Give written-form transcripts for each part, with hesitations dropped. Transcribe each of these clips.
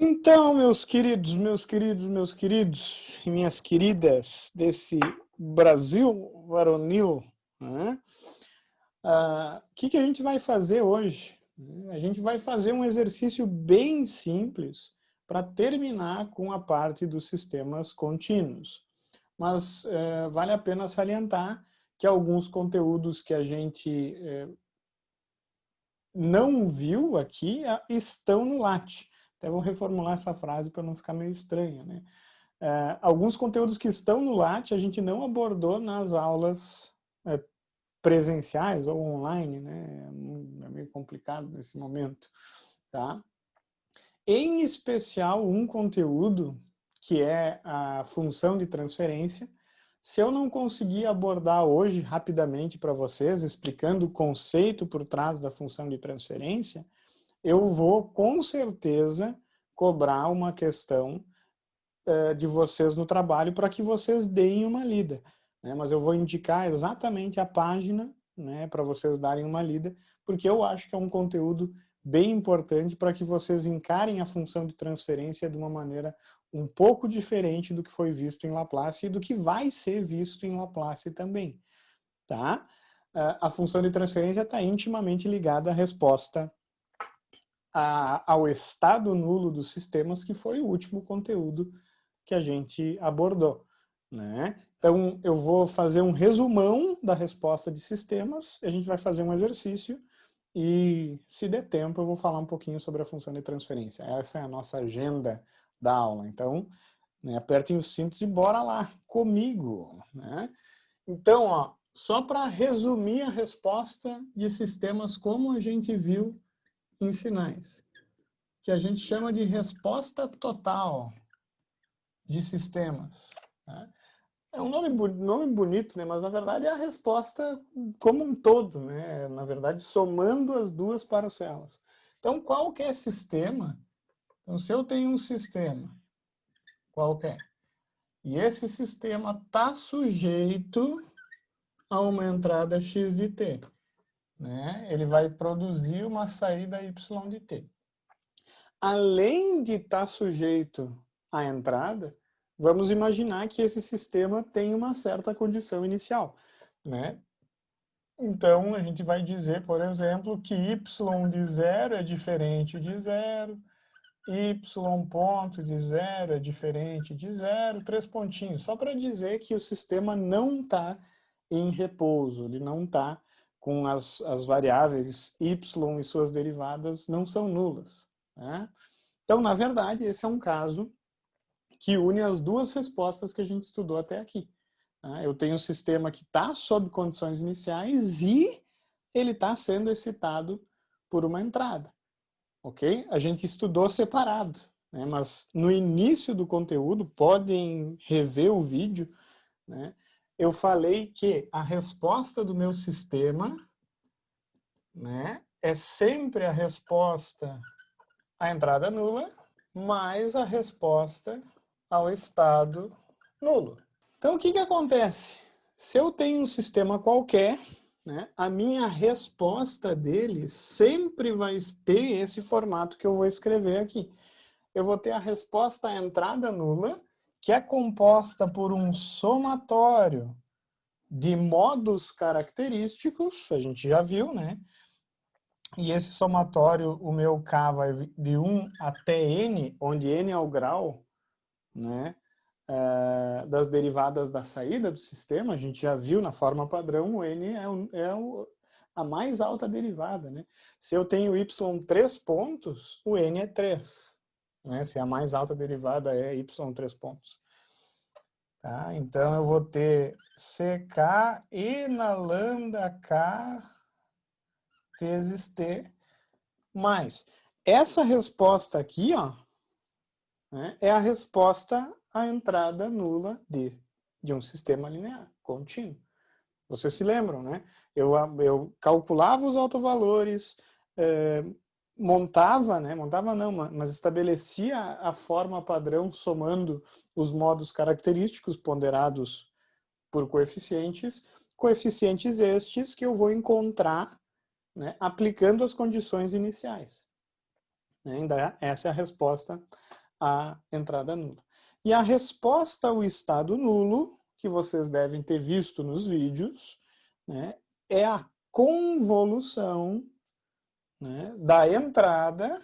Então, meus queridos e minhas queridas desse Brasil varonil, né? O que a gente vai fazer hoje? A gente vai fazer um exercício bem simples para terminar com a parte dos sistemas contínuos. Mas vale a pena salientar que alguns conteúdos que a gente não viu aqui estão no LAT. Até vou reformular essa frase para não ficar meio estranha, né? Alguns conteúdos que estão no LAT a gente não abordou nas aulas presenciais ou online, né? É meio complicado nesse momento, tá? Em especial, um conteúdo que é a função de transferência. Se eu não conseguir abordar hoje rapidamente para vocês, explicando o conceito por trás da função de transferência, eu vou com certeza cobrar uma questão de vocês no trabalho para que vocês deem uma lida, né? Mas eu vou indicar exatamente a página, né, para vocês darem uma lida, porque eu acho que é um conteúdo bem importante para que vocês encarem a função de transferência de uma maneira um pouco diferente do que foi visto em Laplace e do que vai ser visto em Laplace também, tá? A função de transferência está intimamente ligada à resposta ao estado nulo dos sistemas, que foi o último conteúdo que a gente abordou, né? Então, eu vou fazer um resumão da resposta de sistemas, a gente vai fazer um exercício e, se der tempo, eu vou falar um pouquinho sobre a função de transferência. Essa é a nossa agenda da aula. Então, né, apertem os cintos e bora lá comigo, né? Então, ó, só para resumir a resposta de sistemas como a gente viu em sinais, que a gente chama de resposta total de sistemas, né? É um nome bonito, né? Mas na verdade é a resposta como um todo, né? Na verdade, somando as duas parcelas. Então, qualquer sistema, então, se eu tenho um sistema qualquer, e esse sistema está sujeito a uma entrada x de t, né? Ele vai produzir uma saída y de t. Além de estar sujeito à entrada, vamos imaginar que esse sistema tem uma certa condição inicial, né? Então, a gente vai dizer, por exemplo, que y de zero é diferente de zero, y ponto de zero é diferente de zero, 3 pontinhos, só para dizer que o sistema não está em repouso, ele não está com as variáveis y e suas derivadas não são nulas, né? Então, na verdade, esse é um caso que une as duas respostas que a gente estudou até aqui. Eu tenho um sistema que está sob condições iniciais e ele está sendo excitado por uma entrada, ok? A gente estudou separado, né? Mas no início do conteúdo, podem rever o vídeo, né? Eu falei que a resposta do meu sistema, né, é sempre a resposta à entrada nula mais a resposta ao estado nulo. Então, o que acontece? Se eu tenho um sistema qualquer, né, a minha resposta dele sempre vai ter esse formato que eu vou escrever aqui. Eu vou ter a resposta à entrada nula, que é composta por um somatório de modos característicos, a gente já viu, né? E esse somatório, o meu K vai de 1 até N, onde N é o grau, né, das derivadas da saída do sistema. A gente já viu na forma padrão, o N a mais alta derivada, né? Se eu tenho Y 3 pontos, o N é 3. Né? Se a mais alta derivada é Y 3 pontos. Tá? Então, eu vou ter CK e na lambda K vezes T, mais essa resposta aqui, ó, né, é a resposta à entrada nula de um sistema linear contínuo. Vocês se lembram, né? Eu calculava os autovalores, montava não, mas estabelecia a forma padrão somando os modos característicos ponderados por coeficientes estes que eu vou encontrar, né, aplicando as condições iniciais. Ainda essa é a resposta à entrada nula. E a resposta ao estado nulo, que vocês devem ter visto nos vídeos, né, é a convolução, né, da entrada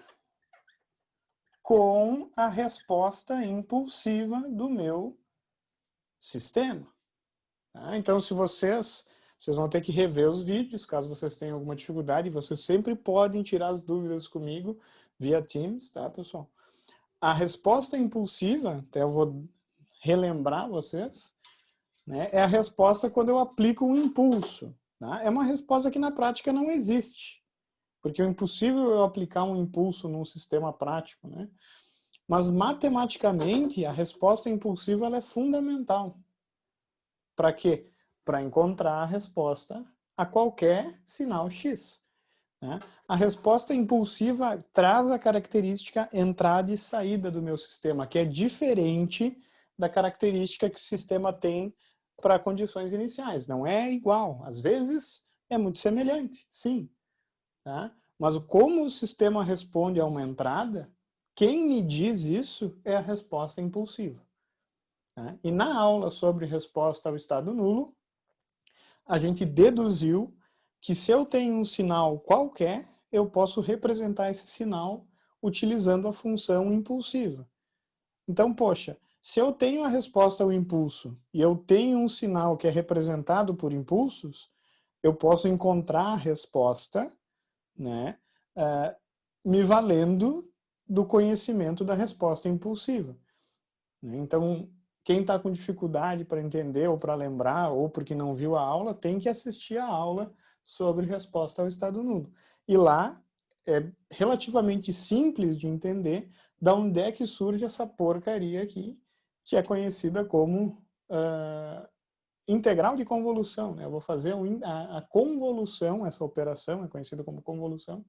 com a resposta impulsiva do meu sistema. Tá? Então, se vocês vão ter que rever os vídeos, caso vocês tenham alguma dificuldade, vocês sempre podem tirar as dúvidas comigo via Teams, tá, pessoal? A resposta impulsiva, até eu vou relembrar vocês, né, é a resposta quando eu aplico um impulso. Tá? É uma resposta que na prática não existe, porque é impossível eu aplicar um impulso num sistema prático, né? Mas matematicamente a resposta impulsiva ela é fundamental. Para quê? Para encontrar a resposta a qualquer sinal X. Né? A resposta impulsiva traz a característica entrada e saída do meu sistema, que é diferente da característica que o sistema tem para condições iniciais. Não é igual. Às vezes é muito semelhante, sim. Tá? Mas como o sistema responde a uma entrada, quem me diz isso é a resposta impulsiva. Tá? E na aula sobre resposta ao estado nulo, a gente deduziu que se eu tenho um sinal qualquer, eu posso representar esse sinal utilizando a função impulsiva. Então, poxa, se eu tenho a resposta ao impulso e eu tenho um sinal que é representado por impulsos, eu posso encontrar a resposta, né, me valendo do conhecimento da resposta impulsiva. Então, quem está com dificuldade para entender ou para lembrar, ou porque não viu a aula, tem que assistir a aula sobre resposta ao estado nulo. E lá é relativamente simples de entender de onde é que surge essa porcaria aqui, que é conhecida como integral de convolução. Né? Eu vou fazer a convolução, essa operação é conhecida como convolução,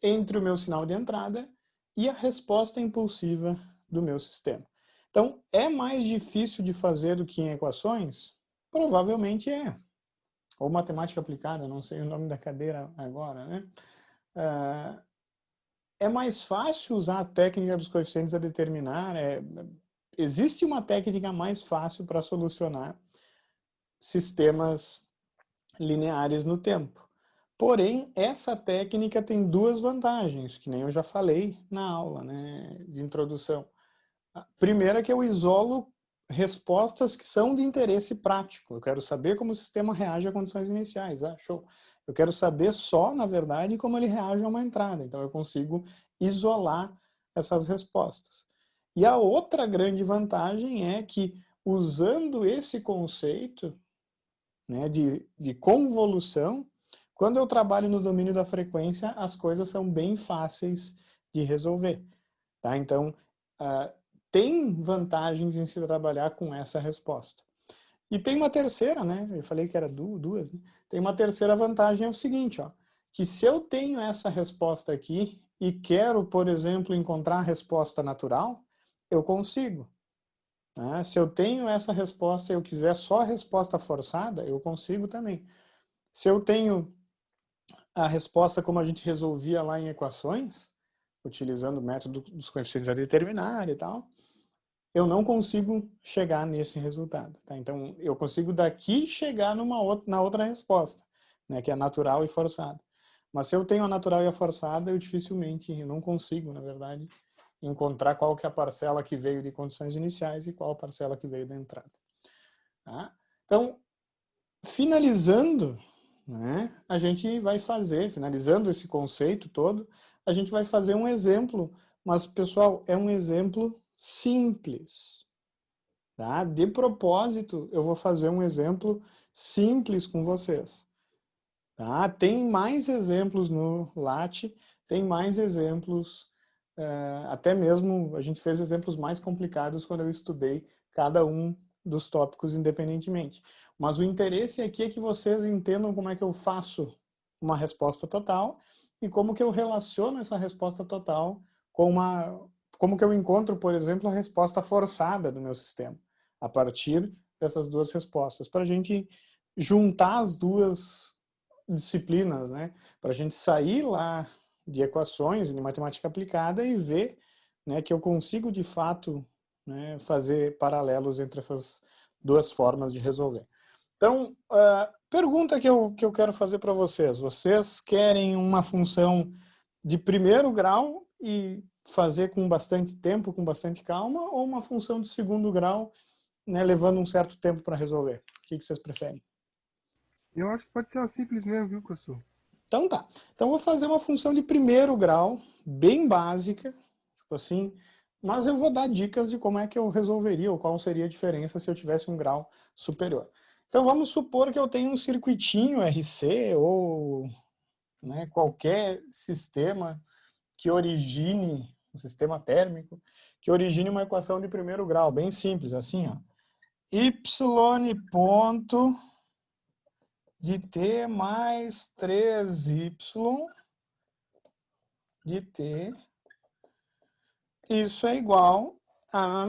entre o meu sinal de entrada e a resposta impulsiva do meu sistema. Então, é mais difícil de fazer do que em equações? Provavelmente é. Ou matemática aplicada, não sei o nome da cadeira agora, né? É mais fácil usar a técnica dos coeficientes a determinar. Existe uma técnica mais fácil para solucionar sistemas lineares no tempo. Porém, essa técnica tem duas vantagens, que nem eu já falei na aula, né, de introdução. A primeira é que eu isolo respostas que são de interesse prático. Eu quero saber como o sistema reage a condições iniciais. Show. Eu quero saber só, na verdade, como ele reage a uma entrada. Então, eu consigo isolar essas respostas. E a outra grande vantagem é que, usando esse conceito, né, de convolução, quando eu trabalho no domínio da frequência, as coisas são bem fáceis de resolver. Tá? Então, tem vantagens em se trabalhar com essa resposta. E tem uma terceira, né? Eu falei que era duas, né? Tem uma terceira vantagem, é o seguinte, ó, que se eu tenho essa resposta aqui e quero, por exemplo, encontrar a resposta natural, eu consigo. Né? Se eu tenho essa resposta e eu quiser só a resposta forçada, eu consigo também. Se eu tenho a resposta como a gente resolvia lá em equações, utilizando o método dos coeficientes a determinar e tal, eu não consigo chegar nesse resultado. Tá? Então, eu consigo daqui chegar na outra resposta, né, que é a natural e forçada. Mas se eu tenho a natural e a forçada, eu dificilmente, eu não consigo, na verdade, encontrar qual que é a parcela que veio de condições iniciais e qual a parcela que veio da entrada. Tá? Então, finalizando, né, a gente vai fazer, finalizando esse conceito todo, a gente vai fazer um exemplo, mas, pessoal, é um exemplo simples. Tá? De propósito, eu vou fazer um exemplo simples com vocês. Tá? Tem mais exemplos no LAT, tem mais exemplos, até mesmo a gente fez exemplos mais complicados quando eu estudei cada um dos tópicos independentemente. Mas o interesse aqui é que vocês entendam como é que eu faço uma resposta total e como que eu relaciono essa resposta total com como que eu encontro, por exemplo, a resposta forçada do meu sistema, a partir dessas duas respostas, para a gente juntar as duas disciplinas, né? Para a gente sair lá de equações, de matemática aplicada, e ver, né, que eu consigo, de fato, né, fazer paralelos entre essas duas formas de resolver. Então, pergunta que eu quero fazer para vocês. Vocês querem uma função de primeiro grau e fazer com bastante tempo, com bastante calma, ou uma função de segundo grau, né, levando um certo tempo para resolver? O que vocês preferem? Eu acho que pode ser uma simples mesmo, viu, professor? Então tá. Então eu vou fazer uma função de primeiro grau, bem básica, tipo assim, mas eu vou dar dicas de como é que eu resolveria, ou qual seria a diferença se eu tivesse um grau superior. Então vamos supor que eu tenho um circuitinho RC, ou, né, qualquer sistema que origine, um sistema térmico, que origine uma equação de primeiro grau, bem simples, assim, ó. Y ponto de t mais 3y de t, isso é igual a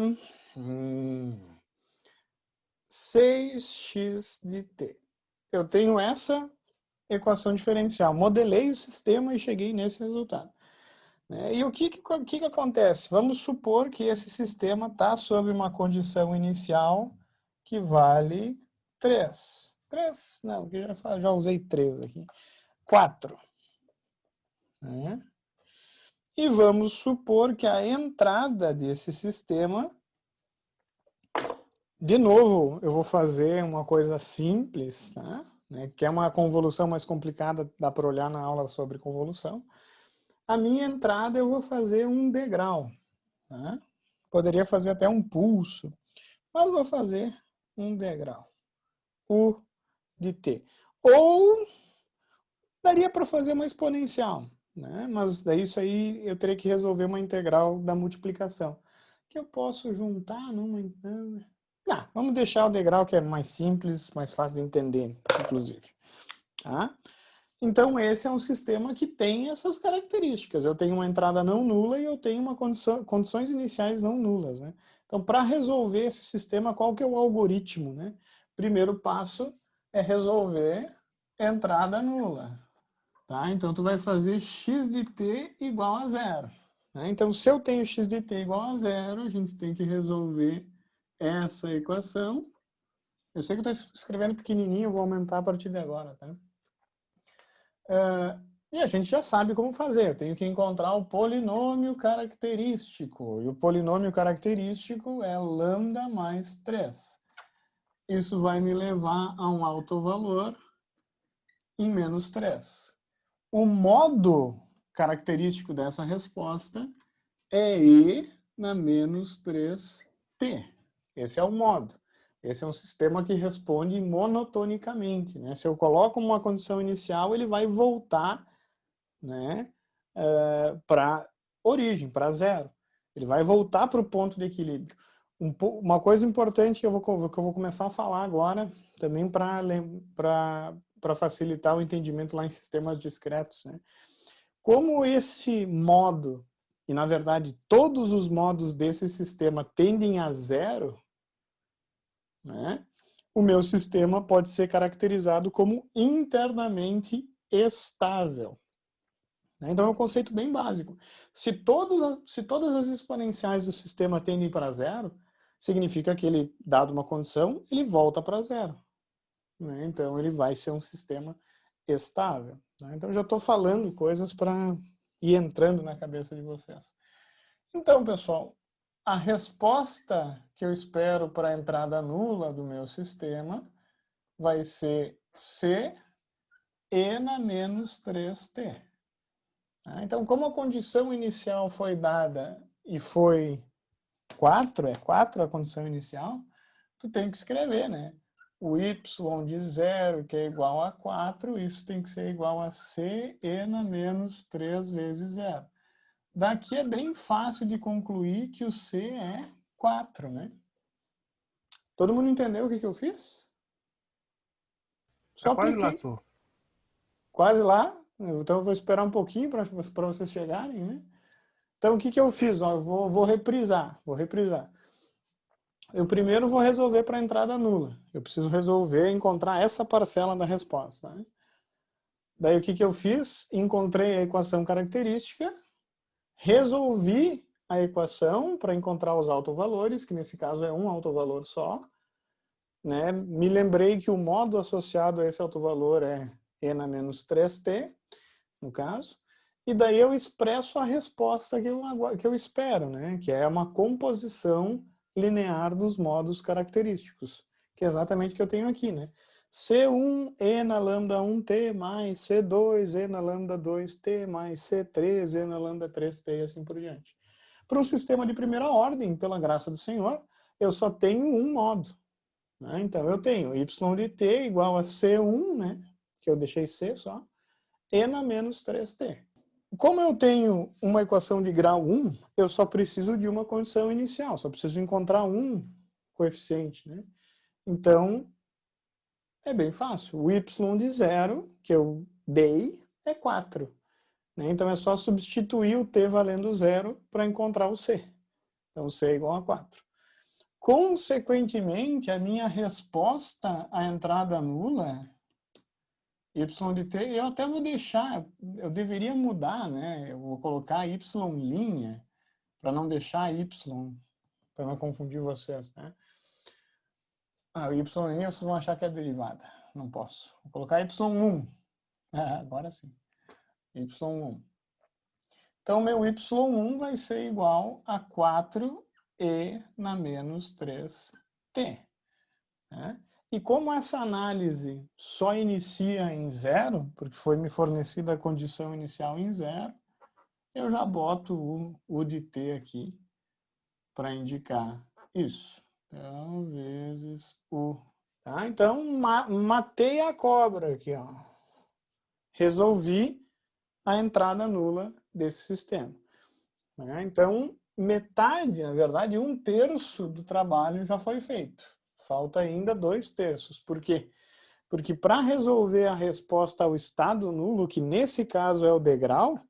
6x de t. Eu tenho essa equação diferencial, modelei o sistema e cheguei nesse resultado. E o que acontece? Vamos supor que esse sistema está sob uma condição inicial que vale 3. 3? Não, já usei 3 aqui. 4. Né? E vamos supor que a entrada desse sistema, de novo, eu vou fazer uma coisa simples, tá? Que é uma convolução mais complicada, dá para olhar na aula sobre convolução. A minha entrada eu vou fazer um degrau. Tá? Poderia fazer até um pulso, mas vou fazer um degrau. U de t. Ou daria para fazer uma exponencial, né? Mas daí isso aí eu teria que resolver uma integral da multiplicação, que eu posso juntar numa... vamos deixar o degrau que é mais simples, mais fácil de entender, inclusive. Tá? Então esse é um sistema que tem essas características. Eu tenho uma entrada não nula e eu tenho uma condições iniciais não nulas. Né? Então, para resolver esse sistema, qual que é o algoritmo? Né? Primeiro passo é resolver entrada nula. Tá? Então, tu vai fazer x de t igual a zero. Né? Então, se eu tenho x de t igual a zero, a gente tem que resolver essa equação. Eu sei que eu estou escrevendo pequenininho, eu vou aumentar a partir de agora. Tá? E a gente já sabe como fazer. Eu tenho que encontrar o polinômio característico. E o polinômio característico é lambda mais 3. Isso vai me levar a um alto valor em menos 3. O modo característico dessa resposta é E na menos 3t. Esse é o modo. Esse é um sistema que responde monotonicamente. Né? Se eu coloco uma condição inicial, ele vai voltar, né, para origem, para zero. Ele vai voltar para o ponto de equilíbrio. Uma coisa importante que eu vou começar a falar agora, também para facilitar o entendimento lá em sistemas discretos. Né? Como esse modo, e na verdade todos os modos desse sistema tendem a zero, né, o meu sistema pode ser caracterizado como internamente estável. Então é um conceito bem básico. Se todas as exponenciais do sistema tendem para zero, significa que ele, dado uma condição, ele volta para zero. Então ele vai ser um sistema estável. Então eu já estou falando coisas para ir entrando na cabeça de vocês. Então, pessoal, a resposta que eu espero para a entrada nula do meu sistema vai ser C e na menos 3t. Então, como a condição inicial foi dada e foi 4, é 4 a condição inicial, tu tem que escrever, né? O y de 0, que é igual a 4, isso tem que ser igual a c e na menos 3 vezes 0. Daqui é bem fácil de concluir que o c é 4, né? Todo mundo entendeu o que eu fiz? Tá Só quase lá, apliquei. professor. Quase lá. Então eu vou esperar um pouquinho para vocês chegarem, né? Então o que eu fiz? Eu vou reprisar. Eu primeiro vou resolver para a entrada nula. Eu preciso resolver, encontrar essa parcela da resposta. Né? Daí o que que eu fiz? Encontrei a equação característica, resolvi a equação para encontrar os autovalores, que nesse caso é um autovalor só, né? Me lembrei que o modo associado a esse autovalor é e na menos 3t, no caso, e daí eu expresso a resposta que eu espero, né? Que é uma composição linear dos modos característicos, que é exatamente o que eu tenho aqui, né? C1 e na lambda 1t mais C2 e na lambda 2t mais C3 e na lambda 3t e assim por diante. Para um sistema de primeira ordem, pela graça do Senhor, eu só tenho um modo, né? Então eu tenho y de t igual a C1, né? Que eu deixei C só, e na menos 3t. Como eu tenho uma equação de grau 1, eu só preciso de uma condição inicial, só preciso encontrar um coeficiente, né? Então, é bem fácil. O y de 0, que eu dei, é 4. Né? Então, é só substituir o t valendo 0 para encontrar o c. Então, c é igual a 4. Consequentemente, a minha resposta à entrada nula, y de t, eu até vou deixar, eu deveria mudar, né? Eu vou colocar y' para não deixar y, para não confundir vocês, né? O y' vocês vão achar que é derivada. Não posso. Vou colocar y1. Agora sim. y1. Então, meu y1 vai ser igual a 4e na menos 3t. Né? E como essa análise só inicia em 0, porque foi me fornecida a condição inicial em 0, eu já boto o de t aqui para indicar isso. Então, vezes o. Tá? Então, matei a cobra aqui. Ó. Resolvi a entrada nula desse sistema. Né? Então, metade, na verdade, 1/3 do trabalho já foi feito. Falta ainda 2/3. Por quê? Porque para resolver a resposta ao estado nulo, que nesse caso é o degrau,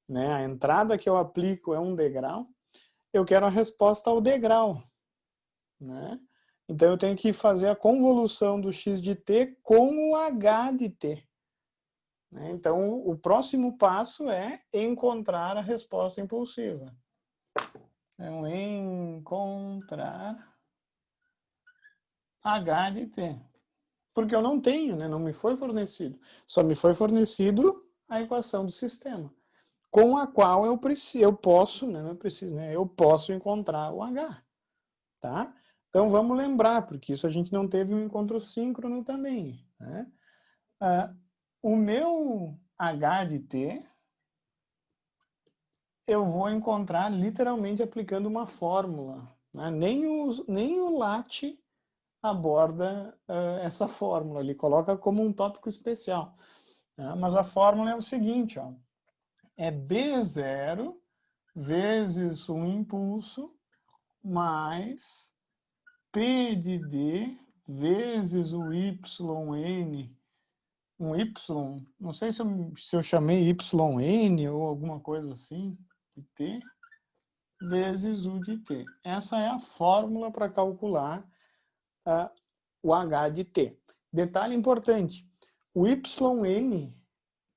né? A entrada que eu aplico é um degrau, eu quero a resposta ao degrau. Né? Então, eu tenho que fazer a convolução do x de t com o h de t. Então, o próximo passo é encontrar a resposta impulsiva. Então, encontrar h de t. Porque eu não tenho, né? Não me foi fornecido. Só me foi fornecido a equação do sistema, com a qual eu posso, né? Não preciso, né? Eu posso encontrar o h. Tá? Então, vamos lembrar, porque isso a gente não teve um encontro síncrono também. Né? O meu h de t, eu vou encontrar literalmente aplicando uma fórmula. Né? Nem o LaTeX aborda essa fórmula, ele coloca como um tópico especial. Né? Mas a fórmula é o seguinte, ó, é B0 vezes um impulso mais P de D vezes o YN, um Y, não sei se eu chamei YN ou alguma coisa assim, de T, vezes U de T. Essa é a fórmula para calcular o H de T. Detalhe importante, o YN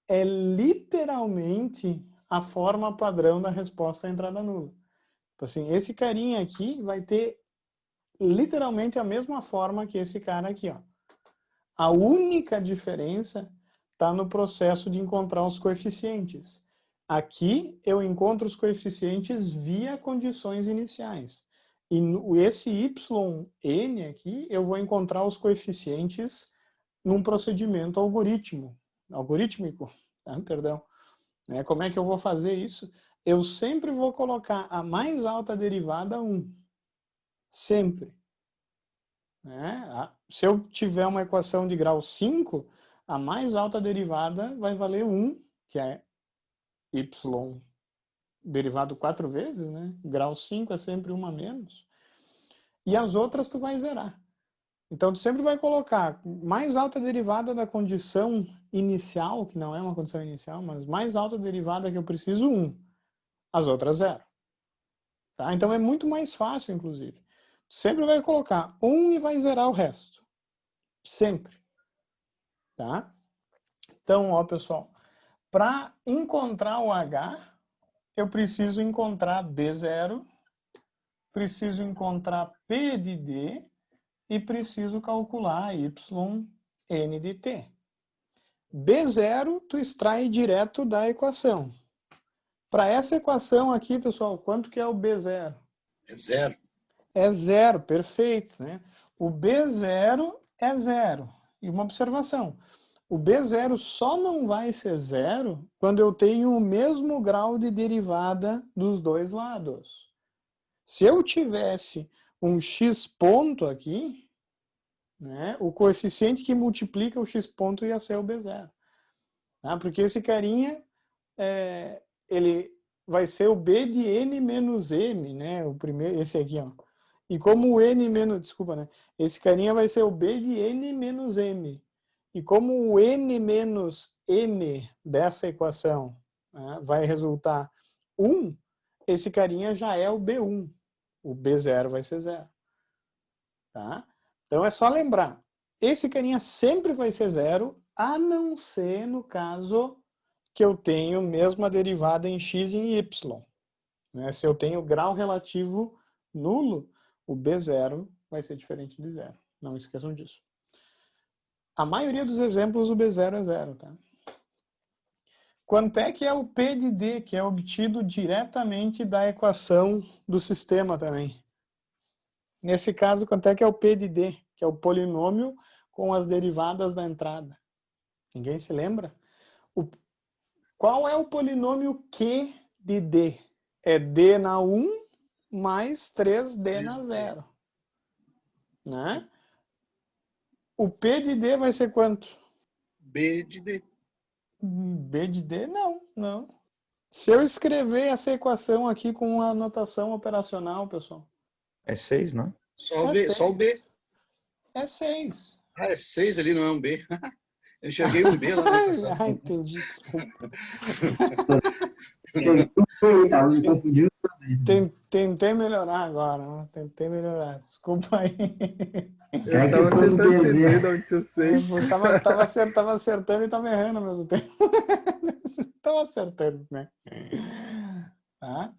é literalmente a forma padrão da resposta à entrada nula. Então, assim, esse carinha aqui vai ter literalmente a mesma forma que esse cara aqui. Ó. A única diferença está no processo de encontrar os coeficientes. Aqui eu encontro os coeficientes via condições iniciais. E esse YN aqui, eu vou encontrar os coeficientes num procedimento algorítmico. Tá? Perdão. Como é que eu vou fazer isso? Eu sempre vou colocar a mais alta derivada 1. Sempre. Se eu tiver uma equação de grau 5, a mais alta derivada vai valer 1, que é y derivado 4 vezes, né? Grau 5 é sempre 1 a menos. E as outras tu vai zerar. Então, tu sempre vai colocar mais alta derivada da condição inicial, que não é uma condição inicial, mas mais alta derivada que eu preciso, 1. As outras, 0. Tá? Então, é muito mais fácil, inclusive. Tu sempre vai colocar 1 e vai zerar o resto. Sempre. Tá? Então, ó, pessoal, para encontrar o H, eu preciso encontrar B0, preciso encontrar P de D e preciso calcular Y N de T. B0 tu extrai direto da equação. Para essa equação aqui, pessoal, quanto que é o B0? É zero. É zero, perfeito, né? O B0 é zero. E uma observação, o B0 só não vai ser zero quando eu tenho o mesmo grau de derivada dos dois lados. Se eu tivesse um x ponto aqui, né, o coeficiente que multiplica o x ponto ia ser o B0. Tá? Porque esse carinha, ele vai ser o B de n menos m, né? O primeiro, esse aqui, ó. E como o n menos, desculpa, né? Esse carinha vai ser o B de n menos m. E como o n menos m dessa equação, né, vai resultar 1, esse carinha já é o B1. O B0 vai ser 0. Tá? Então é só lembrar, esse carinha sempre vai ser 0, a não ser no caso que eu tenho mesmo a derivada em x e em y. Né? Se eu tenho grau relativo nulo, o B0 vai ser diferente de 0. Não esqueçam disso. A maioria dos exemplos, o B0 é 0. Tá? Quanto é que é o P de D, que é obtido diretamente da equação do sistema também? Nesse caso, quanto é que é o P de D, que é o polinômio com as derivadas da entrada? Ninguém se lembra? Qual é o polinômio Q de D? É D na 1 mais 3D na 0. Né? O P de D vai ser quanto? B de D. B de D? Não. Se eu escrever essa equação aqui com uma notação operacional, pessoal. É 6, não? Só o B. Só o B. É 6. Ah, é 6 ali, não é um B. Eu enxerguei um B lá na equação. Ah, entendi, desculpa. Me confundiu. Tentei melhorar agora, né? Tentei melhorar. Desculpa aí. Eu tava tentando entender de onde eu sei. Tava acertando e tava errando ao mesmo tempo. Tava acertando, né? Tá?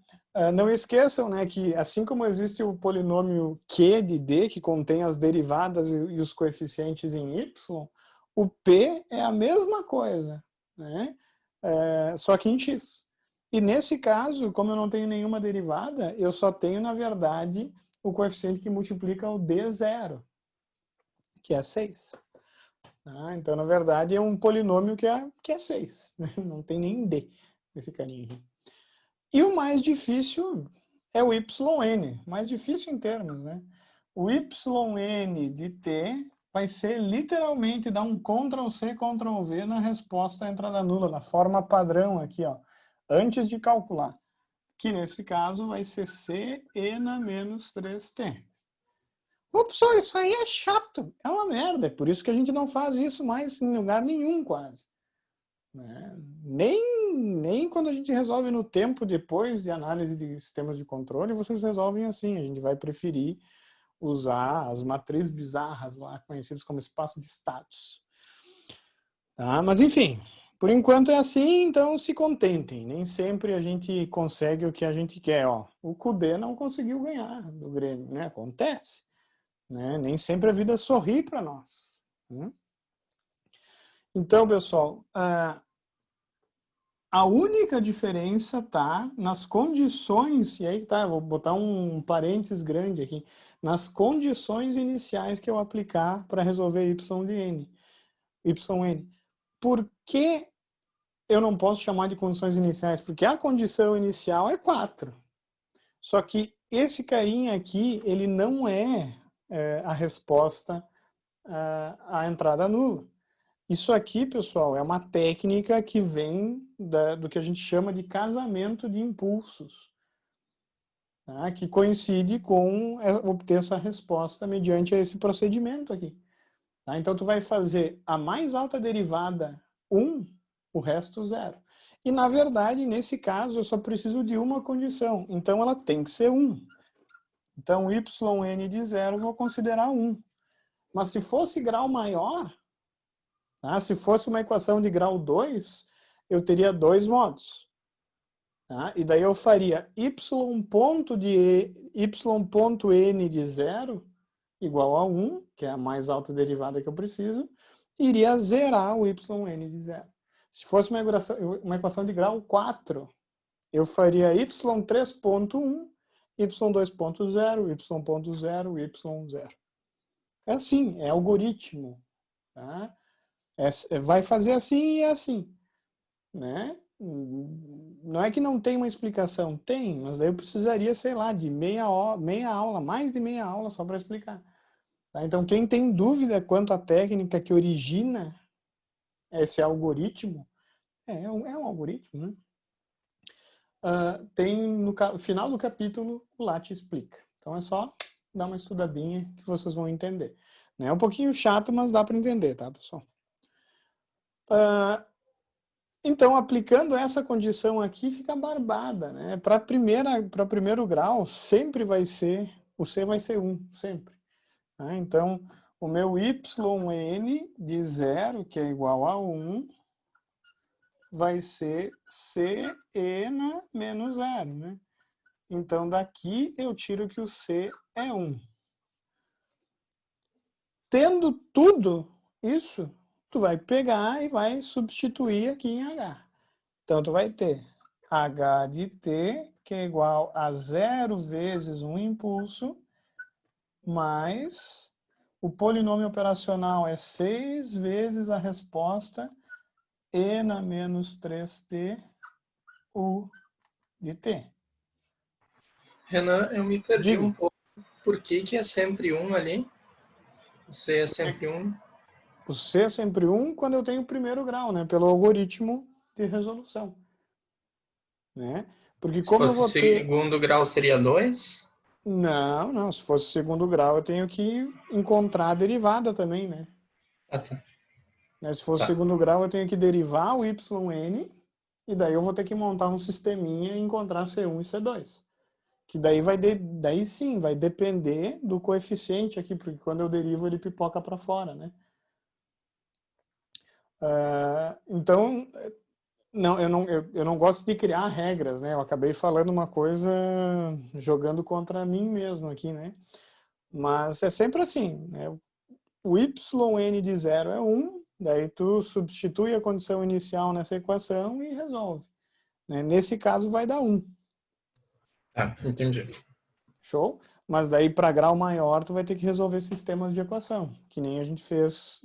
Não esqueçam, né, que assim como existe o polinômio Q de D, que contém as derivadas e os coeficientes em Y, o P é a mesma coisa, né? Só que em X. E nesse caso, como eu não tenho nenhuma derivada, eu só tenho, na verdade, o coeficiente que multiplica o D0, que é 6. Tá? Então, na verdade, é um polinômio que é 6. Não tem nem D nesse carinha aqui. E o mais difícil é o YN, mais difícil em termos, né? O YN de T vai ser literalmente dar um Ctrl+C, Ctrl+V na resposta à entrada nula, na forma padrão aqui, ó, antes de calcular. Que nesse caso vai ser C na menos 3T. Ô, professor, isso aí é chato, é uma merda, é por isso que a gente não faz isso mais em lugar nenhum quase. Né? Nem quando a gente resolve no tempo depois de análise de sistemas de controle, vocês resolvem assim. A gente vai preferir usar as matrizes bizarras lá, conhecidas como espaço de status. Tá? Mas enfim, por enquanto é assim, então se contentem. Nem sempre a gente consegue o que a gente quer. Ó. O Kudê não conseguiu ganhar do Grêmio, né? Acontece. Né? Nem sempre a vida sorri para nós. Né? Então, pessoal, a única diferença está nas condições, e aí tá, vou botar um parênteses grande aqui, nas condições iniciais que eu aplicar para resolver y de n. YN. Por que eu não posso chamar de condições iniciais? Porque a condição inicial é 4. Só que esse carinha aqui, ele não é a resposta à entrada nula. Isso aqui, pessoal, é uma técnica que vem do que a gente chama de casamento de impulsos, tá? Que coincide com obter essa resposta mediante esse procedimento aqui. Tá? Então, tu vai fazer a mais alta derivada 1, o resto 0. E, na verdade, nesse caso, eu só preciso de uma condição. Então, ela tem que ser 1. Então, yn de 0 eu vou considerar 1. Mas se fosse grau maior, Tá? Se fosse uma equação de grau 2, eu teria dois modos. Tá? E daí eu faria y ponto n de 0 igual a 1, que é a mais alta derivada que eu preciso, e iria zerar o yn de 0. Se fosse uma equação de grau 4, eu faria y3.1, y2.0, y.0, y0. É assim, é algoritmo. Tá? Vai fazer assim e é assim. Né? Não é que não tem uma explicação, tem, mas daí eu precisaria, sei lá, de meia aula, mais de meia aula só para explicar. Tá? Então, quem tem dúvida quanto à técnica que origina esse algoritmo, é um algoritmo, né? Tem no final do capítulo o Latte explica. Então é só dar uma estudadinha que vocês vão entender. É um pouquinho chato, mas dá para entender, tá, pessoal? Então, aplicando essa condição aqui, fica barbada, né? Para primeiro grau, sempre vai ser, o C vai ser 1, sempre. Tá? Então, o meu yn de 0, que é igual a 1, vai ser Cn menos 0, né? Então, daqui eu tiro que o C é 1. Tendo tudo isso, tu vai pegar e vai substituir aqui em H. Então, tu vai ter H de T, que é igual a 0 vezes um impulso, mais o polinômio operacional é 6 vezes a resposta E na menos 3T U de T. Renan, eu me perdi Diga. um pouco. Por que é sempre 1 ali? O C é sempre 1? O C é sempre 1 quando eu tenho o primeiro grau, né? Pelo algoritmo de resolução. Né? Porque Se como eu fosse vou ter... segundo grau, seria 2? Não. Se fosse segundo grau, eu tenho que encontrar a derivada também, né? Ah, tá. Se fosse segundo grau, eu tenho que derivar o yn, e daí eu vou ter que montar um sisteminha e encontrar C1 e C2. Que daí sim, vai depender do coeficiente aqui, porque quando eu derivo ele pipoca para fora, né? Então, não, eu não gosto de criar regras, né? Eu acabei falando uma coisa jogando contra mim mesmo aqui, né? Mas é sempre assim, né? O yn de 0 é 1, daí tu substitui a condição inicial nessa equação e resolve. Né? Nesse caso vai dar 1. Ah, entendi. Show? Mas daí para grau maior tu vai ter que resolver sistemas de equação, que nem a gente fez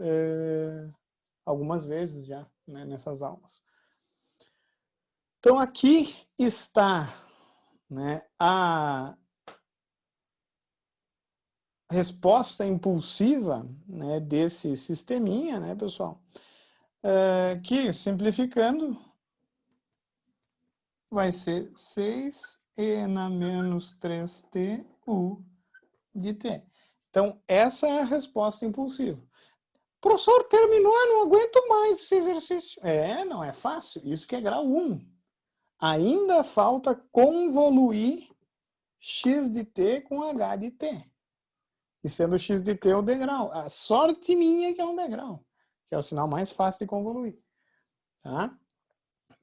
algumas vezes já, né, nessas aulas. Então aqui está, né, a resposta impulsiva, né, desse sisteminha, né, pessoal? Que, simplificando, vai ser 6e na menos 3t u de t. Então, essa é a resposta impulsiva. Professor, terminou, eu não aguento mais esse exercício. Não é fácil. Isso que é grau 1. Ainda falta convoluir x de t com h de t. E sendo x de t o degrau. A sorte minha é que é um degrau, que é o sinal mais fácil de convoluir. Tá?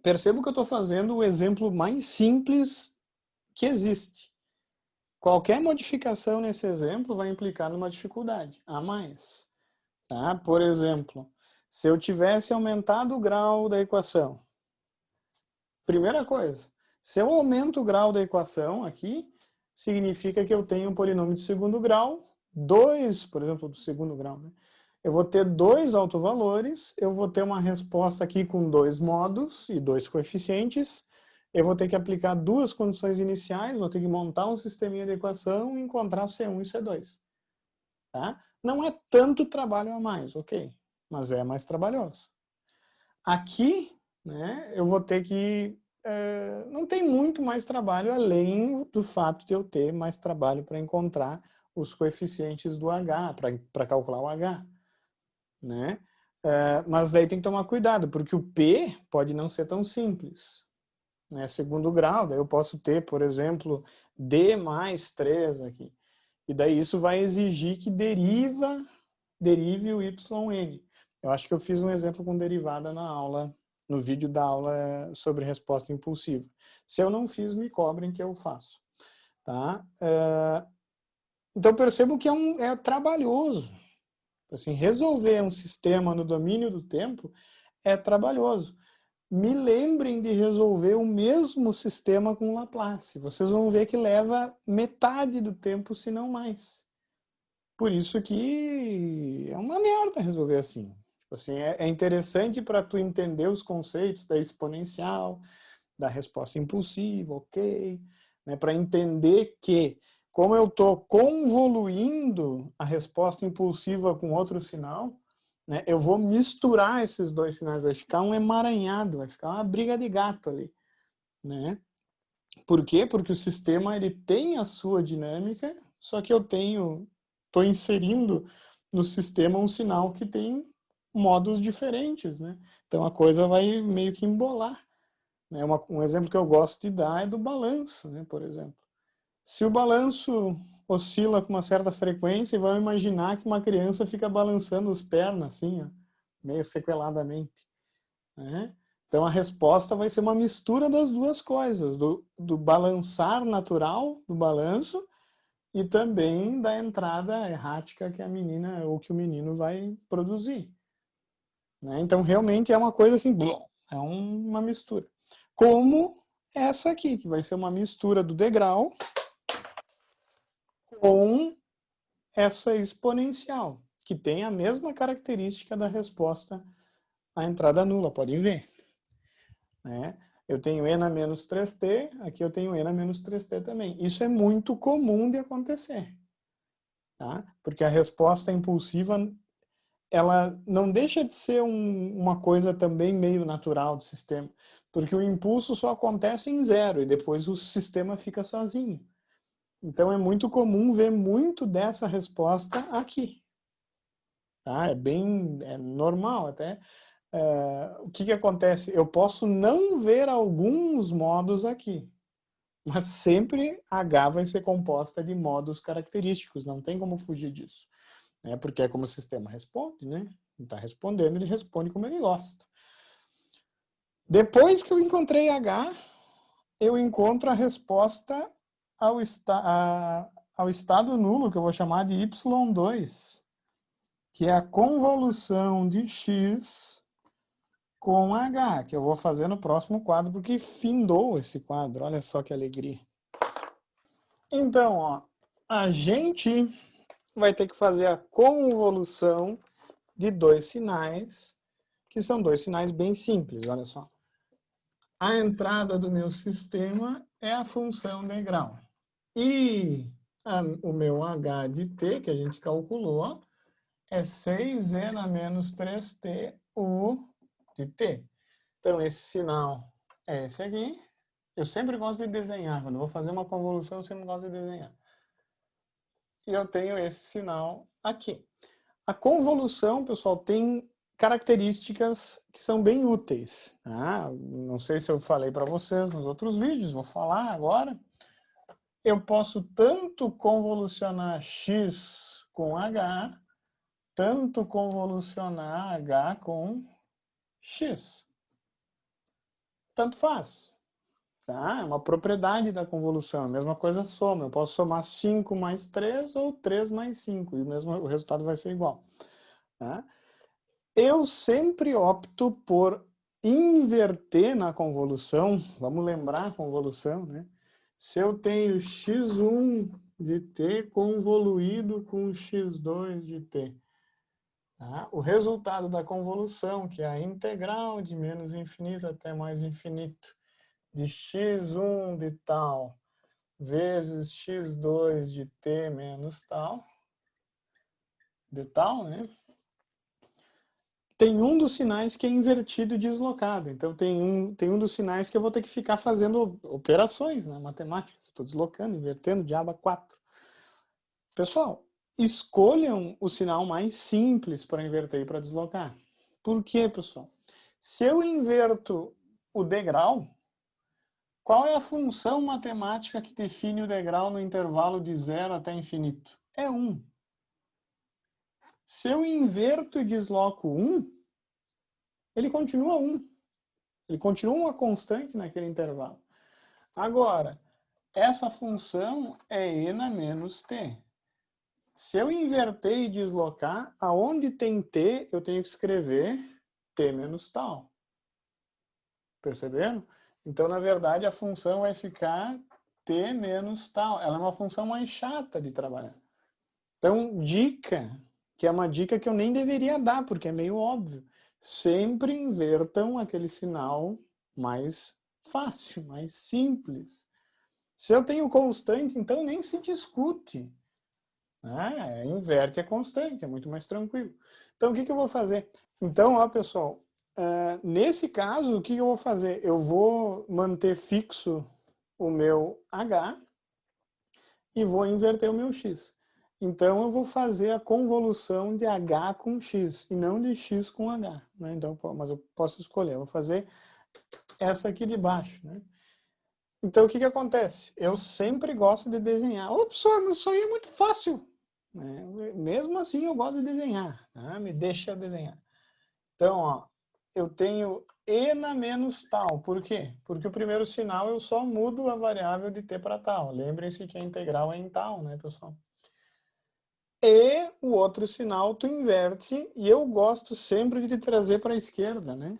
Percebo que eu estou fazendo o exemplo mais simples que existe. Qualquer modificação nesse exemplo vai implicar numa dificuldade a mais. Tá? Por exemplo, se eu tivesse aumentado o grau da equação, primeira coisa, se eu aumento o grau da equação aqui, significa que eu tenho um polinômio de segundo grau, 2, por exemplo, do segundo grau, né? Eu vou ter 2 autovalores, eu vou ter uma resposta aqui com 2 modos e 2 coeficientes, eu vou ter que aplicar 2 condições iniciais, vou ter que montar um sisteminha de equação e encontrar C1 e C2. Tá? Não é tanto trabalho a mais, ok, mas é mais trabalhoso. Aqui, né, eu vou ter que... não tem muito mais trabalho além do fato de eu ter mais trabalho para encontrar os coeficientes do H, para calcular o H. Né? Mas daí tem que tomar cuidado, porque o P pode não ser tão simples. Né? Segundo grau, daí eu posso ter, por exemplo, D mais 3 aqui. E daí isso vai exigir que derive o yn. Eu acho que eu fiz um exemplo com derivada na aula, no vídeo da aula sobre resposta impulsiva. Se eu não fiz, me cobrem que eu faço. Tá? Então percebo que é trabalhoso. Assim, resolver um sistema no domínio do tempo é trabalhoso. Me lembrem de resolver o mesmo sistema com Laplace. Vocês vão ver que leva metade do tempo, se não mais. Por isso que é uma merda resolver assim. Tipo assim, é interessante para tu entender os conceitos da exponencial, da resposta impulsiva, ok? Né? Para entender que, como eu estou convoluindo a resposta impulsiva com outro sinal, né, eu vou misturar esses dois sinais, vai ficar um emaranhado, vai ficar uma briga de gato ali. Né? Por quê? Porque o sistema ele tem a sua dinâmica, só que eu estou inserindo no sistema um sinal que tem modos diferentes. Né? Então a coisa vai meio que embolar. Né? Um exemplo que eu gosto de dar é do balanço, né, por exemplo. Se o balanço oscila com uma certa frequência, vamos imaginar que uma criança fica balançando as pernas, assim, ó, meio sequeladamente. Né? Então a resposta vai ser uma mistura das duas coisas, do balançar natural do balanço e também da entrada errática que a menina ou que o menino vai produzir. Né? Então realmente é uma coisa assim, é uma mistura. Como essa aqui, que vai ser uma mistura do degrau com essa exponencial, que tem a mesma característica da resposta à entrada nula, podem ver. Né? Eu tenho n a menos 3t, aqui eu tenho n a menos 3t também. Isso é muito comum de acontecer. Tá? Porque a resposta impulsiva, ela não deixa de ser uma coisa também meio natural do sistema, porque o impulso só acontece em zero e depois o sistema fica sozinho. Então é muito comum ver muito dessa resposta aqui. Tá? É normal até. O que acontece? Eu posso não ver alguns modos aqui, mas sempre H vai ser composta de modos característicos, não tem como fugir disso. Né? Porque é como o sistema responde, né? Ele está respondendo, ele responde como ele gosta. Depois que eu encontrei H, eu encontro a resposta ao estado nulo, que eu vou chamar de Y2, que é a convolução de X com H, que eu vou fazer no próximo quadro, porque findou esse quadro. Olha só que alegria. Então, ó, a gente vai ter que fazer a convolução de dois sinais, que são dois sinais bem simples, olha só. A entrada do meu sistema é a função degrau. E o meu H de t, que a gente calculou, é 6n a menos 3t U de t. Então, esse sinal é esse aqui. Eu sempre gosto de desenhar. Quando eu vou fazer uma convolução, eu sempre gosto de desenhar. E eu tenho esse sinal aqui. A convolução, pessoal, tem características que são bem úteis. Não sei se eu falei para vocês nos outros vídeos, vou falar agora. Eu posso tanto convolucionar x com h, tanto convolucionar h com x. Tanto faz. Tá? É uma propriedade da convolução. A mesma coisa a soma. Eu posso somar 5 mais 3 ou 3 mais 5. E o resultado vai ser igual. Tá? Eu sempre opto por inverter na convolução. Vamos lembrar a convolução, né? Se eu tenho x1 de t convoluído com x2 de t. Tá? O resultado da convolução, que é a integral de menos infinito até mais infinito, de x1 de tal vezes x2 de t menos tal, de tal, né? Tem um dos sinais que é invertido e deslocado. Então, tem um dos sinais que eu vou ter que ficar fazendo operações, né, matemáticas. Estou deslocando, invertendo, diabo 4. Pessoal, escolham o sinal mais simples para inverter e para deslocar. Por quê, pessoal? Se eu inverto o degrau, qual é a função matemática que define o degrau no intervalo de 0 até infinito? É 1. Se eu inverto e desloco 1, ele continua 1. Ele continua uma constante naquele intervalo. Agora, essa função é e na menos t. Se eu inverter e deslocar, aonde tem t, eu tenho que escrever t menos tal. Perceberam? Então, na verdade, a função vai ficar t menos tal. Ela é uma função mais chata de trabalhar. Então, dica, que é uma dica que eu nem deveria dar, porque é meio óbvio. Sempre invertam aquele sinal mais fácil, mais simples. Se eu tenho constante, então nem se discute. Inverte a constante, é muito mais tranquilo. Então, o que eu vou fazer? Então, ó, pessoal, nesse caso, o que eu vou fazer? Eu vou manter fixo o meu H e vou inverter o meu X. Então, eu vou fazer a convolução de H com X, e não de X com H. Né? Então, mas eu posso escolher, eu vou fazer essa aqui de baixo. Né? Então, o que acontece? Eu sempre gosto de desenhar. Ô, professor, mas isso aí é muito fácil. Mesmo assim, eu gosto de desenhar. Tá? Me deixa desenhar. Então, ó, eu tenho e na menos tal. Por quê? Porque o primeiro sinal eu só mudo a variável de t para tal. Lembrem-se que a integral é em tal, né, pessoal? E o outro sinal tu inverte, e eu gosto sempre de trazer para a esquerda, né?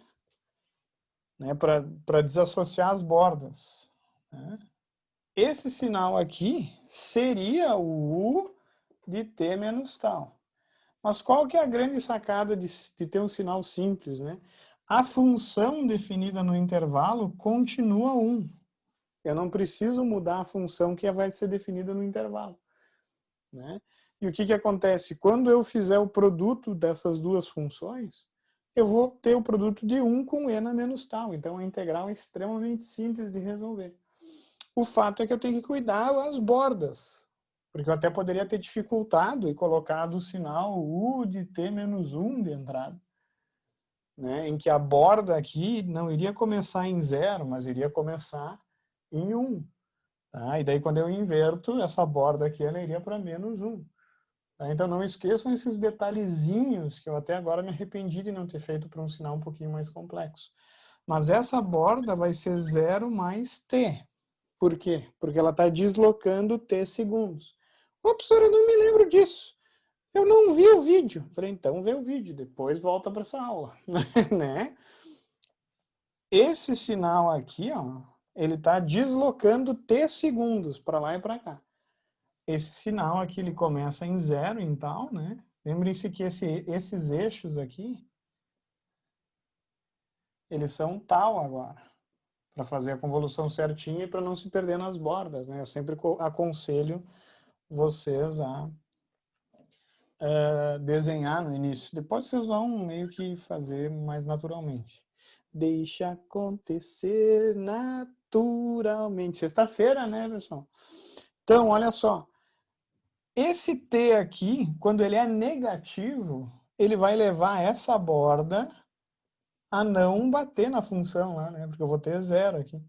Para desassociar as bordas. Né? Esse sinal aqui seria o U de t menos tal. Mas qual que é a grande sacada de ter um sinal simples, né? A função definida no intervalo continua 1. Eu não preciso mudar a função que vai ser definida no intervalo. Né? E o que acontece? Quando eu fizer o produto dessas duas funções, eu vou ter o produto de 1 com e na menos tal. Então, a integral é extremamente simples de resolver. O fato é que eu tenho que cuidar das bordas. Porque eu até poderia ter dificultado e colocado o sinal U de t menos 1 de entrada. Né? Em que a borda aqui não iria começar em 0, mas iria começar em 1. Tá? E daí, quando eu inverto, essa borda aqui ela iria para menos 1. Tá? Então, não esqueçam esses detalhezinhos que eu até agora me arrependi de não ter feito para um sinal um pouquinho mais complexo. Mas essa borda vai ser 0 mais t. Por quê? Porque ela está deslocando t segundos. Ô, professor, eu não me lembro disso. Eu não vi o vídeo. Falei, então vê o vídeo, depois volta para essa aula. Né? Esse sinal aqui, ó, ele está deslocando t segundos para lá e para cá. Esse sinal aqui, ele começa em 0 em tal, né? Lembrem-se que esses eixos aqui, eles são tal agora, para fazer a convolução certinha e para não se perder nas bordas, né? Eu sempre aconselho vocês a desenhar no início. Depois vocês vão meio que fazer mais naturalmente. Deixa acontecer naturalmente. Sexta-feira, né, pessoal? Então, olha só. Esse t aqui, quando ele é negativo, ele vai levar essa borda a não bater na função lá, né? Porque eu vou ter 0 aqui.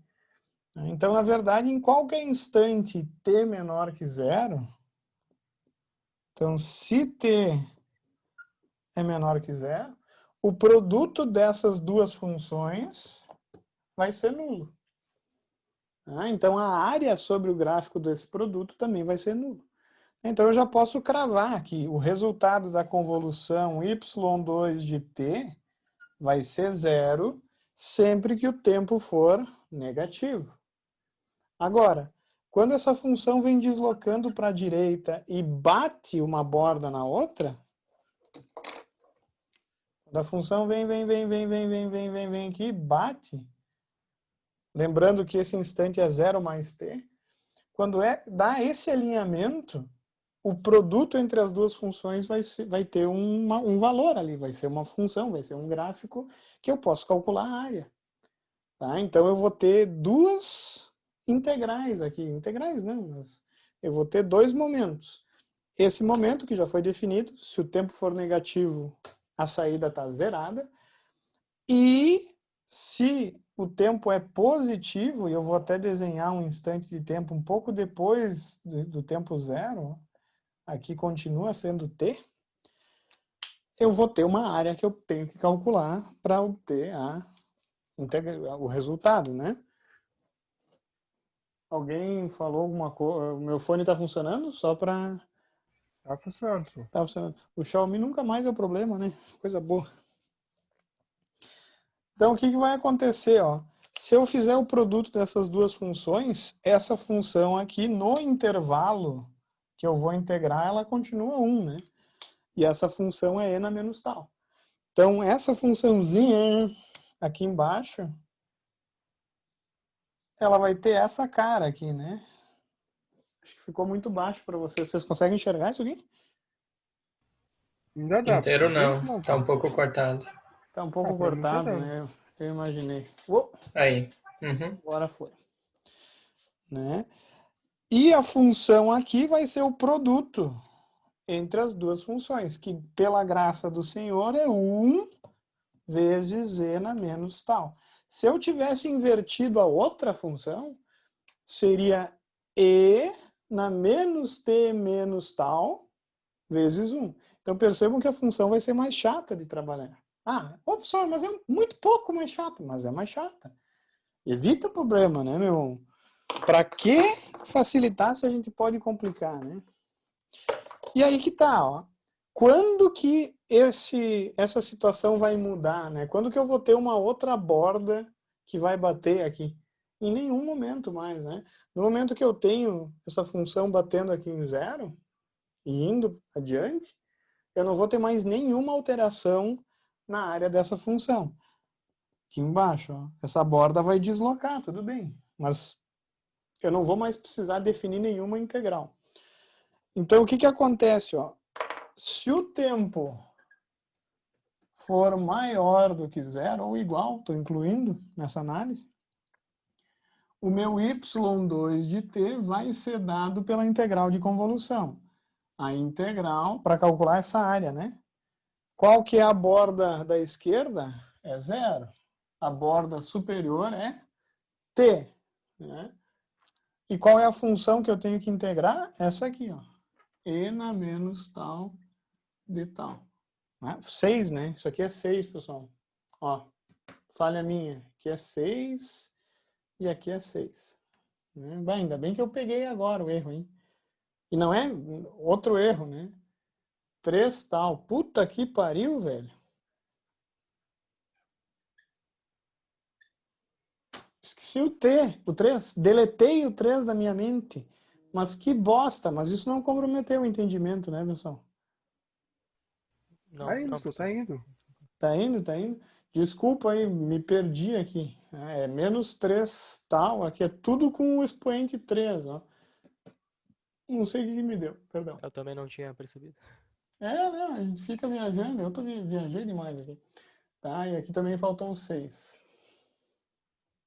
Então, na verdade, em qualquer instante t menor que 0, então, se t é menor que 0, o produto dessas duas funções vai ser nulo. Então, a área sobre o gráfico desse produto também vai ser nulo. Então, eu já posso cravar que o resultado da convolução y2 de t vai ser 0 sempre que o tempo for negativo. Agora, quando essa função vem deslocando para a direita e bate uma borda na outra, quando a função vem aqui, bate, lembrando que esse instante é 0 mais t, quando dá esse alinhamento, o produto entre as duas funções vai ter um valor ali, vai ser uma função, vai ser um gráfico que eu posso calcular a área. Tá? Então, eu vou ter duas integrais aqui. Integrais não, mas eu vou ter dois momentos. Esse momento que já foi definido, se o tempo for negativo, a saída está zerada. E se o tempo é positivo, e eu vou até desenhar um instante de tempo um pouco depois do tempo zero, aqui continua sendo t. eu vou ter uma área que eu tenho que calcular para obter o resultado, né? Alguém falou alguma coisa? O meu fone está funcionando? Só para... Tá funcionando, senhor. Tá funcionando. O Xiaomi nunca mais é o problema, né? Coisa boa. Então, o que vai acontecer? Ó? Se eu fizer o produto dessas duas funções, essa função aqui, no intervalo que eu vou integrar, ela continua 1, né? E essa função é n menos tal. Então, essa funçãozinha aqui embaixo, ela vai ter essa cara aqui, né? Acho que ficou muito baixo para vocês. Vocês conseguem enxergar isso aqui? Ainda dá, Inteiro professor. não, tá um pouco cortado. Tá um pouco Pra mim tá cortado, dando. né? Eu imaginei. Uou, Aí. Uhum. agora foi. Né? E a função aqui vai ser o produto entre as duas funções, que pela graça do Senhor é 1 vezes n menos tal. Se eu tivesse invertido a outra função, seria e na menos t menos tal vezes 1. Então percebam que a função vai ser mais chata de trabalhar. Ah, professor, mas é muito pouco mais chata, mas é mais chata. Evita o problema, né, meu? Para que facilitar se a gente pode complicar, né? E aí que tá, ó. Quando que essa situação vai mudar, né? Quando que eu vou ter uma outra borda que vai bater aqui? Em nenhum momento mais, né? No momento que eu tenho essa função batendo aqui em 0 e indo adiante, eu não vou ter mais nenhuma alteração na área dessa função. Aqui embaixo, ó, essa borda vai deslocar, tudo bem. Mas eu não vou mais precisar definir nenhuma integral. Então, o que que acontece? Ó? Se o tempo for maior do que 0 ou igual, estou incluindo nessa análise, o meu y2 de t vai ser dado pela integral de convolução. A integral, para calcular essa área, né? Qual que é a borda da esquerda? É 0. A borda superior é t. Né? E qual é a função que eu tenho que integrar? Essa aqui, ó. E na menos tal de tal. 6, né? Isso aqui é 6, pessoal. Ó, falha minha. Aqui é 6 e aqui é 6. Bem, ainda bem que eu peguei agora o erro, hein? E não é outro erro, né? 3 tal. Puta que pariu, velho. Esqueci o T, o 3. Deletei o 3 da minha mente. Mas que bosta. Mas isso não comprometeu o entendimento, né, pessoal? Tá indo, senhor, tá indo. Tá indo, tá indo. Desculpa aí, me perdi aqui. É menos 3 tal. Aqui é tudo com o expoente 3, ó. Não sei o que me deu, perdão. Eu também não tinha percebido. Não, a gente fica viajando. Eu viajei demais aqui. Tá, e aqui também faltou um 6.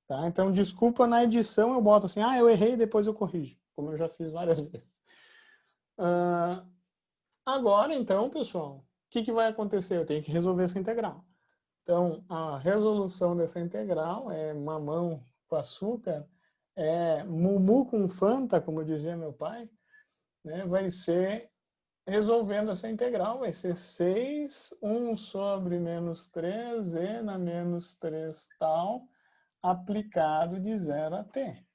Tá, então desculpa, na edição eu boto assim, eu errei, depois eu corrijo. Como eu já fiz várias vezes. Agora, então, pessoal, o que vai acontecer? Eu tenho que resolver essa integral. Então, a resolução dessa integral é mamão com açúcar, é mumu com Fanta, como dizia meu pai, né? Vai ser, resolvendo essa integral, vai ser 6, 1 sobre menos 3, e na menos 3 tal, aplicado de 0 a t.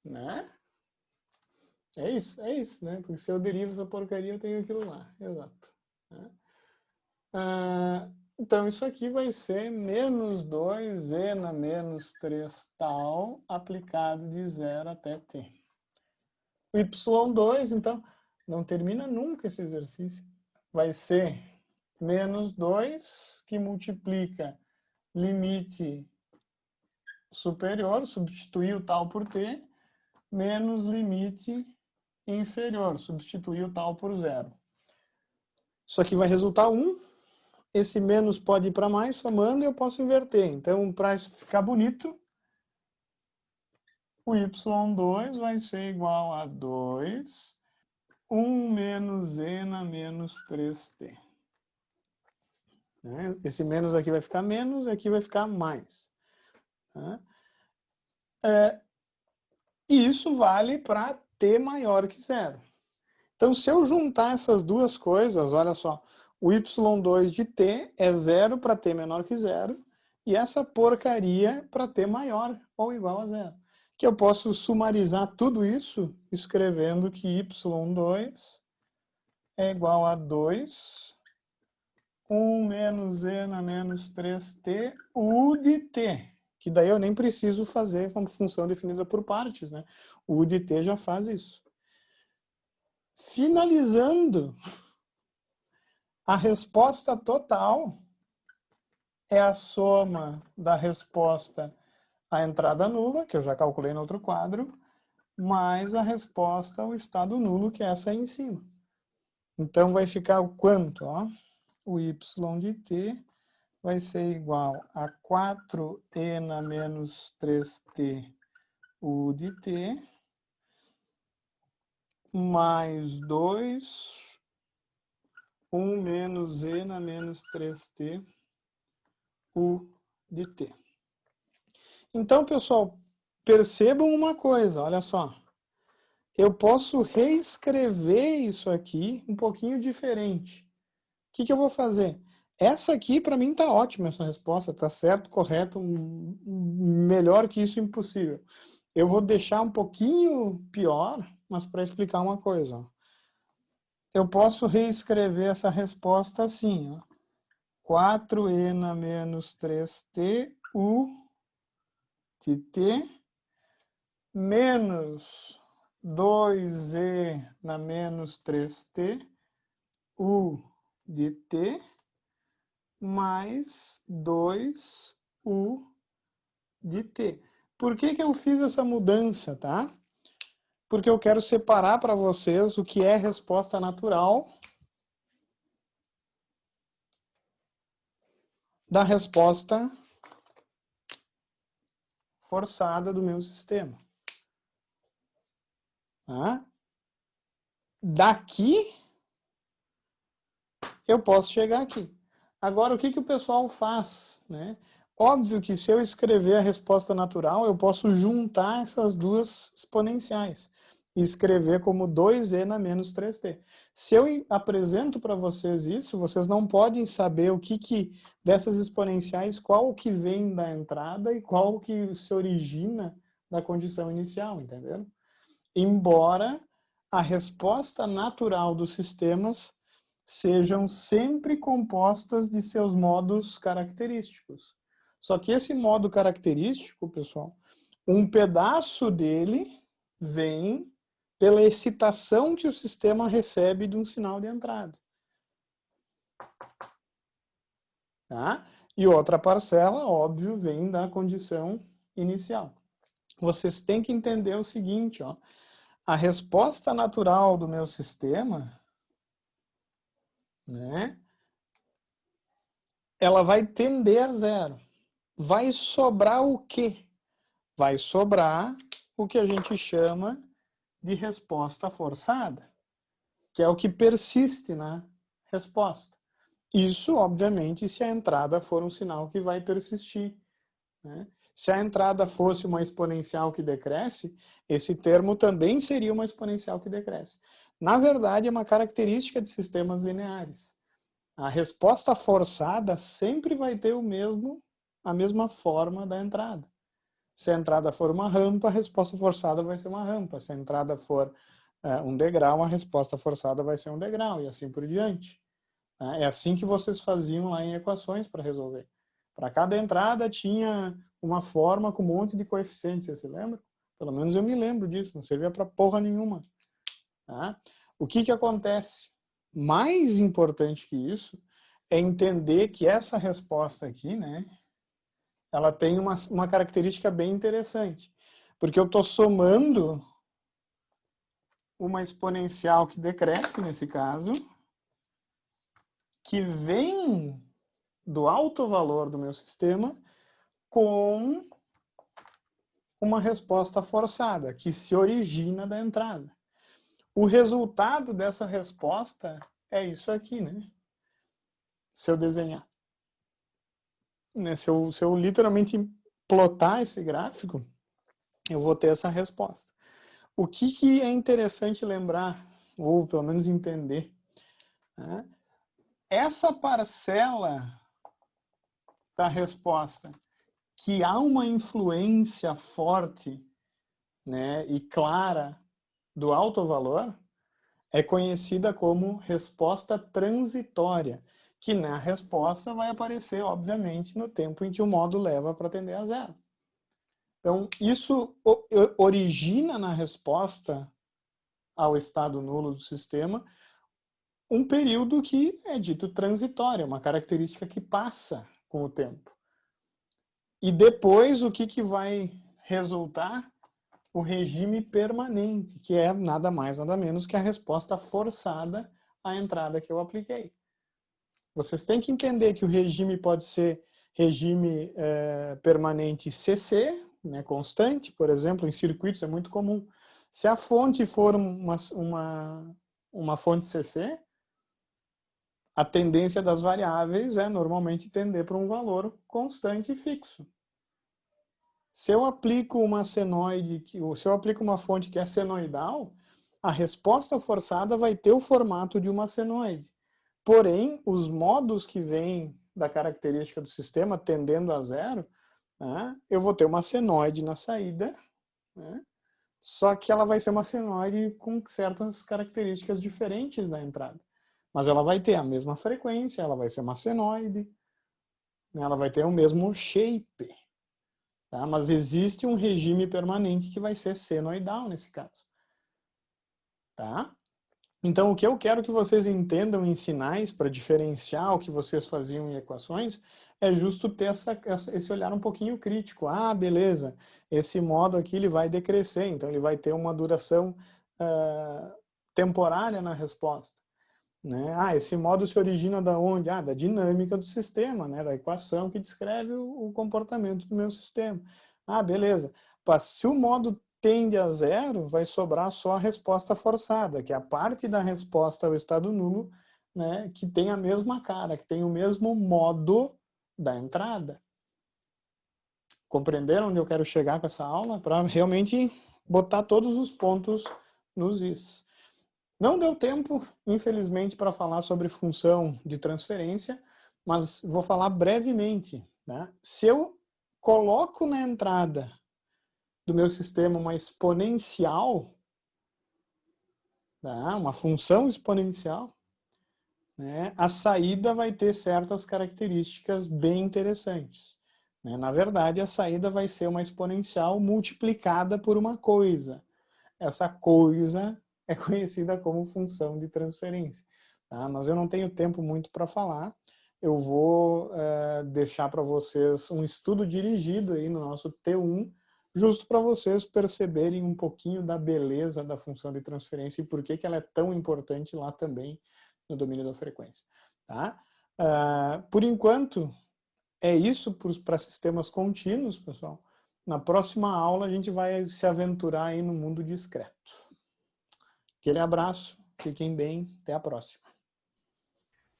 Né? É isso, né? Porque se eu derivo essa porcaria, eu tenho aquilo lá. Exato. Né? Então, isso aqui vai ser menos 2e na menos 3 tal, aplicado de 0 até t. O y2, então, não termina nunca esse exercício. Vai ser menos 2, que multiplica limite superior, substituir o tal por t, menos limite inferior, substituir o tal por 0. Isso aqui vai resultar 1. Esse menos pode ir para mais, somando, e eu posso inverter. Então, para ficar bonito, o y2 vai ser igual a 2, 1 menos e na menos 3t. Né? Esse menos aqui vai ficar menos, aqui vai ficar mais. Tá? E isso vale para t maior que 0. Então, se eu juntar essas duas coisas, olha só, o y2 de t é 0 para t menor que 0, e essa porcaria para t maior ou igual a 0. Que eu posso sumarizar tudo isso escrevendo que y2 é igual a 2, 1 menos e na menos 3t, u de t. Que daí eu nem preciso fazer como função definida por partes, né? O u de t já faz isso. Finalizando, a resposta total é a soma da resposta à entrada nula, que eu já calculei no outro quadro, mais a resposta ao estado nulo, que é essa aí em cima. Então vai ficar o quanto? Ó? O y de t vai ser igual a 4e na menos 3t u de t, mais 2, 1 menos e na menos 3t u de t. Então, pessoal, percebam uma coisa, olha só. Eu posso reescrever isso aqui um pouquinho diferente. O que eu vou fazer? Essa aqui, para mim, está ótima, essa resposta. Está certo, correto, melhor que isso, impossível. Eu vou deixar um pouquinho pior, mas para explicar uma coisa. Ó. Eu posso reescrever essa resposta assim. Ó. 4e na menos 3t u de t menos 2e na menos 3t u de t mais 2u de t. Por que eu fiz essa mudança, tá? Porque eu quero separar para vocês o que é resposta natural da resposta forçada do meu sistema. Tá? Daqui, eu posso chegar aqui. Agora, o que o pessoal faz? Né? Óbvio que se eu escrever a resposta natural, eu posso juntar essas duas exponenciais e escrever como 2e na menos 3t. Se eu apresento para vocês isso, vocês não podem saber o que dessas exponenciais, qual que vem da entrada e qual que se origina da condição inicial, entenderam? Embora a resposta natural dos sistemas sejam sempre compostas de seus modos característicos. Só que esse modo característico, pessoal, um pedaço dele vem pela excitação que o sistema recebe de um sinal de entrada. Tá? E outra parcela, óbvio, vem da condição inicial. Vocês têm que entender o seguinte, ó, a resposta natural do meu sistema, né, ela vai tender a 0. Vai sobrar o quê? Vai sobrar o que a gente chama de resposta forçada, que é o que persiste na resposta. Isso, obviamente, se a entrada for um sinal que vai persistir. Né? Se a entrada fosse uma exponencial que decresce, esse termo também seria uma exponencial que decresce. Na verdade, é uma característica de sistemas lineares. A resposta forçada sempre vai ter a mesma forma da entrada. Se a entrada for uma rampa, a resposta forçada vai ser uma rampa. Se a entrada for um degrau, a resposta forçada vai ser um degrau, e assim por diante. É assim que vocês faziam lá em equações para resolver. Para cada entrada tinha uma forma com um monte de coeficientes, você se lembra? Pelo menos eu me lembro disso, não servia para porra nenhuma. Tá? O que acontece? Mais importante que isso é entender que essa resposta aqui, né, ela tem uma característica bem interessante. Porque eu estou somando uma exponencial que decresce, nesse caso, que vem do alto valor do meu sistema com uma resposta forçada, que se origina da entrada. O resultado dessa resposta é isso aqui, né? Se eu desenhar. Né? Se eu literalmente plotar esse gráfico, eu vou ter essa resposta. O que é interessante lembrar ou pelo menos entender, né? Essa parcela da resposta que há uma influência forte, né, e clara do alto valor é conhecida como resposta transitória, que na resposta vai aparecer, obviamente, no tempo em que o módulo leva para atender a zero. Então, isso origina na resposta ao estado nulo do sistema um período que é dito transitório, uma característica que passa com o tempo. E depois, o que vai resultar? O regime permanente, que é nada mais, nada menos que a resposta forçada à entrada que eu apliquei. Vocês têm que entender que o regime pode ser regime permanente CC, né, constante, por exemplo, em circuitos é muito comum. Se a fonte for uma fonte CC, a tendência das variáveis é normalmente tender para um valor constante e fixo. Se eu aplico uma senoide, se eu aplico uma fonte que é senoidal, a resposta forçada vai ter o formato de uma senoide. Porém, os modos que vêm da característica do sistema tendendo a zero, né, eu vou ter uma senoide na saída, né, só que ela vai ser uma senoide com certas características diferentes da entrada. Mas ela vai ter a mesma frequência, ela vai ser uma senoide, né, ela vai ter o mesmo shape. Tá? Mas existe um regime permanente que vai ser senoidal nesse caso. Tá? Então, o que eu quero que vocês entendam em sinais para diferenciar o que vocês faziam em equações é justo ter esse olhar um pouquinho crítico. Ah, beleza, esse modo aqui ele vai decrescer, então ele vai ter uma duração temporária na resposta. Né? Ah, esse modo se origina da onde? Ah, da dinâmica do sistema, né? Da equação que descreve o comportamento do meu sistema. Ah, beleza. Se o modo tende a zero, vai sobrar só a resposta forçada, que é a parte da resposta ao estado nulo, né, que tem a mesma cara, que tem o mesmo modo da entrada. Compreenderam onde eu quero chegar com essa aula? Para realmente botar todos os pontos nos is. Não deu tempo, infelizmente, para falar sobre função de transferência, mas vou falar brevemente. Né? Se eu coloco na entrada do meu sistema uma exponencial, tá? Uma função exponencial, né? A saída vai ter certas características bem interessantes. Né? Na verdade, a saída vai ser uma exponencial multiplicada por uma coisa. Essa coisa é conhecida como função de transferência. Tá? Mas eu não tenho tempo muito para falar. Eu vou deixar para vocês um estudo dirigido aí no nosso T1, justo para vocês perceberem um pouquinho da beleza da função de transferência e por que ela é tão importante lá também no domínio da frequência. Tá? Por enquanto, é isso para sistemas contínuos, pessoal. Na próxima aula, a gente vai se aventurar aí no mundo discreto. Aquele abraço, fiquem bem, até a próxima.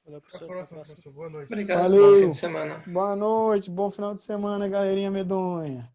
Valeu, professor. Até a próxima. Boa noite. Obrigado, Valeu. bom fim de semana. Boa noite, bom final de semana, galerinha medonha.